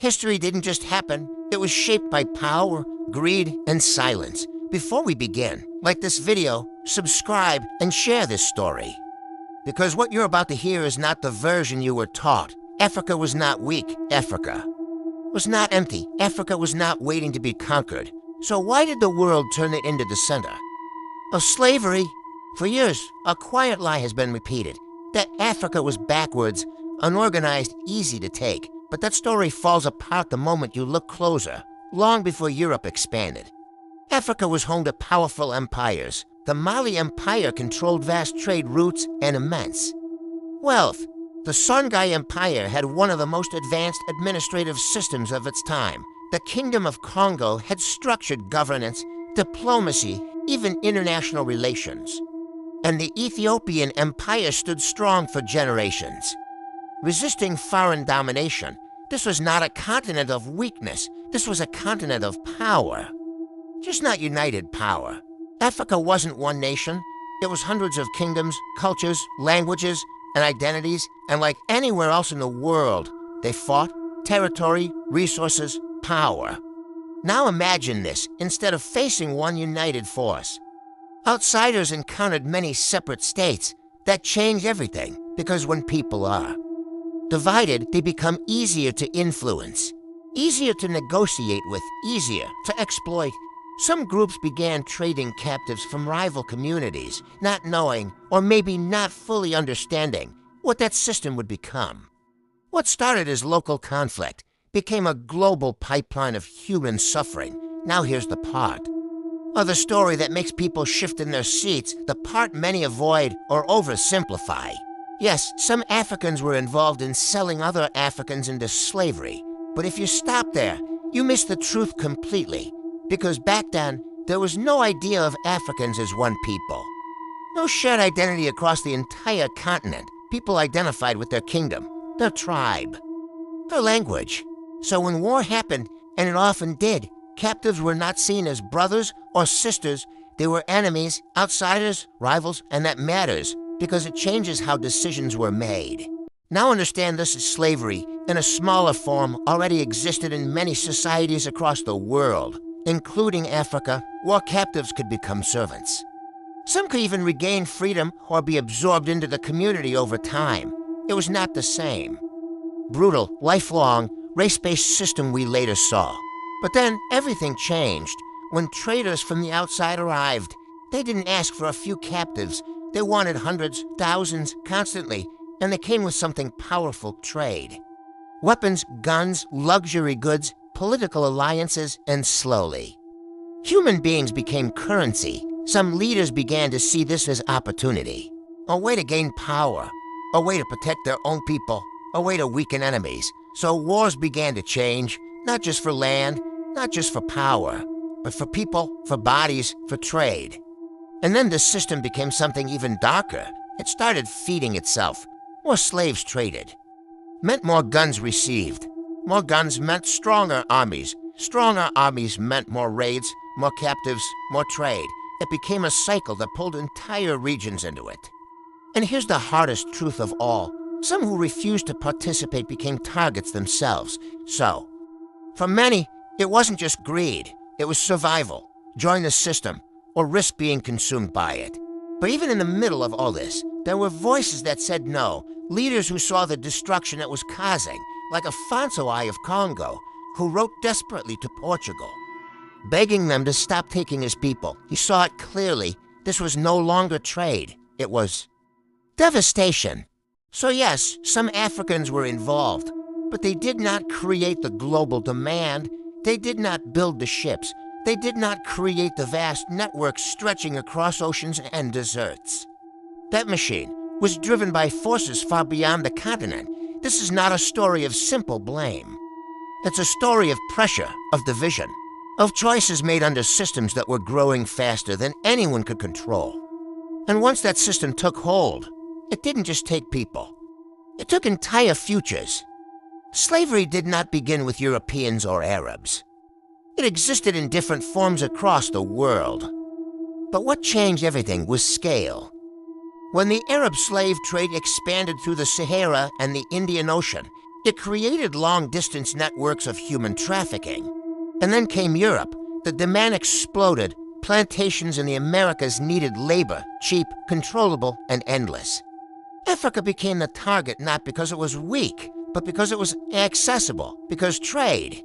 History didn't just happen, it was shaped by power, greed, and silence. Before we begin, like this video, subscribe, and share this story. Because what you're about to hear is not the version you were taught. Africa was not weak. Africa was not empty. Africa was not waiting to be conquered. So why did the world turn it into the center of slavery? For years, a quiet lie has been repeated, that Africa was backwards, unorganized, easy to take. But that story falls apart the moment you look closer, long before Europe expanded. Africa was home to powerful empires. The Mali Empire controlled vast trade routes and immense wealth. The Songhai Empire had one of the most advanced administrative systems of its time. The Kingdom of Congo had structured governance, diplomacy, even international relations. And the Ethiopian Empire stood strong for generations, resisting foreign domination. This was not a continent of weakness. This was a continent of power. Just not united power. Africa wasn't one nation. It was hundreds of kingdoms, cultures, languages, and identities. And like anywhere else in the world, they fought, territory, resources, power. Now imagine this, instead of facing one united force. Outsiders encountered many separate states. That changed everything, because when people are divided, they become easier to influence, easier to negotiate with, easier to exploit. Some groups began trading captives from rival communities, not knowing, or maybe not fully understanding, what that system would become. What started as local conflict became a global pipeline of human suffering. Now here's the part of the story that makes people shift in their seats, the part many avoid or oversimplify. Yes, some Africans were involved in selling other Africans into slavery. But if you stop there, you miss the truth completely. Because back then, there was no idea of Africans as one people. No shared identity across the entire continent. People identified with their kingdom, their tribe, their language. So when war happened, and it often did, captives were not seen as brothers or sisters. They were enemies, outsiders, rivals, and that matters, because it changes how decisions were made. Now understand this is slavery, in a smaller form, already existed in many societies across the world, including Africa. War captives could become servants. Some could even regain freedom or be absorbed into the community over time. It was not the same brutal, lifelong, race-based system we later saw. But then everything changed. When traders from the outside arrived, they didn't ask for a few captives. They wanted hundreds, thousands, constantly, and they came with something powerful: trade. Weapons, guns, luxury goods, political alliances, and slowly, human beings became currency. Some leaders began to see this as opportunity, a way to gain power, a way to protect their own people, a way to weaken enemies. So wars began to change, not just for land, not just for power, but for people, for bodies, for trade. And then the system became something even darker. It started feeding itself. More slaves traded meant more guns received. More guns meant stronger armies. Stronger armies meant more raids, more captives, more trade. It became a cycle that pulled entire regions into it. And here's the hardest truth of all. Some who refused to participate became targets themselves. So, for many, it wasn't just greed. It was survival. Join the system, or risk being consumed by it. But even in the middle of all this, there were voices that said no, leaders who saw the destruction it was causing, like Afonso I of Congo, who wrote desperately to Portugal, begging them to stop taking his people. He saw it clearly. This was no longer trade. It was devastation. So yes, some Africans were involved, but they did not create the global demand. They did not build the ships. They did not create the vast networks stretching across oceans and deserts. That machine was driven by forces far beyond the continent. This is not a story of simple blame. It's a story of pressure, of division, of choices made under systems that were growing faster than anyone could control. And once that system took hold, it didn't just take people. It took entire futures. Slavery did not begin with Europeans or Arabs. It existed in different forms across the world. But what changed everything was scale. When the Arab slave trade expanded through the Sahara and the Indian Ocean, It created long-distance networks of human trafficking. And then came Europe. The demand exploded. Plantations in the Americas needed labor, cheap, controllable, and endless. Africa became the target not because it was weak, but because it was accessible, because trade.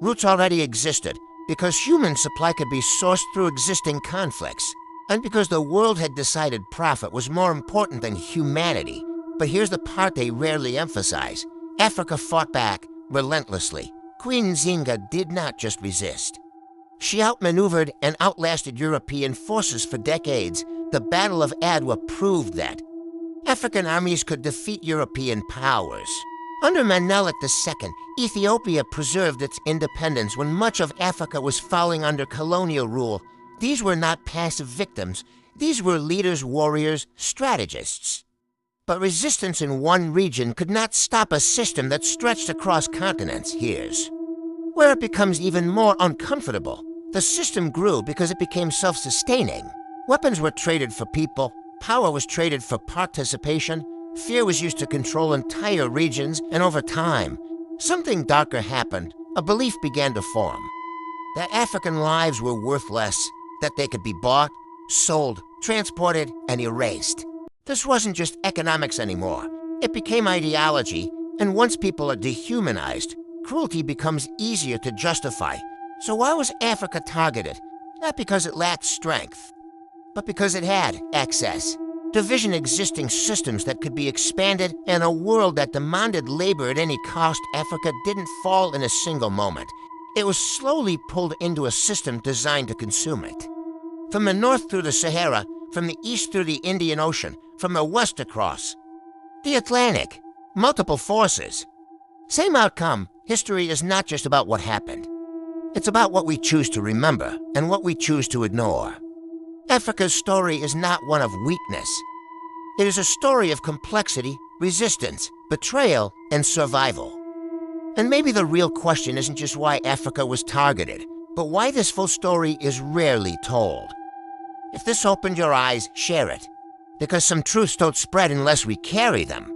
Routes already existed, because human supply could be sourced through existing conflicts, and because the world had decided profit was more important than humanity. But here's the part they rarely emphasize. Africa fought back, relentlessly. Queen Nzinga did not just resist. She outmaneuvered and outlasted European forces for decades. The Battle of Adwa proved that. African armies could defeat European powers. Under Menelik II, Ethiopia preserved its independence when much of Africa was falling under colonial rule. These were not passive victims. These were leaders, warriors, strategists. But resistance in one region could not stop a system that stretched across continents. Here's where it becomes even more uncomfortable. The system grew because it became self-sustaining. Weapons were traded for people. Power was traded for participation. Fear was used to control entire regions, and over time, something darker happened. A belief began to form that African lives were worth less, that they could be bought, sold, transported, and erased. This wasn't just economics anymore. It became ideology, and once people are dehumanized, cruelty becomes easier to justify. So why was Africa targeted? Not because it lacked strength, but because it had access. Division existing systems that could be expanded, and a world that demanded labor at any cost. Africa didn't fall in a single moment. It was slowly pulled into a system designed to consume it. From the north through the Sahara, from the east through the Indian Ocean, from the west across the Atlantic, multiple forces. Same outcome. History is not just about what happened. It's about what we choose to remember and what we choose to ignore. Africa's story is not one of weakness. It is a story of complexity, resistance, betrayal, and survival. And maybe the real question isn't just why Africa was targeted, but why this full story is rarely told. If this opened your eyes, share it. Because some truths don't spread unless we carry them.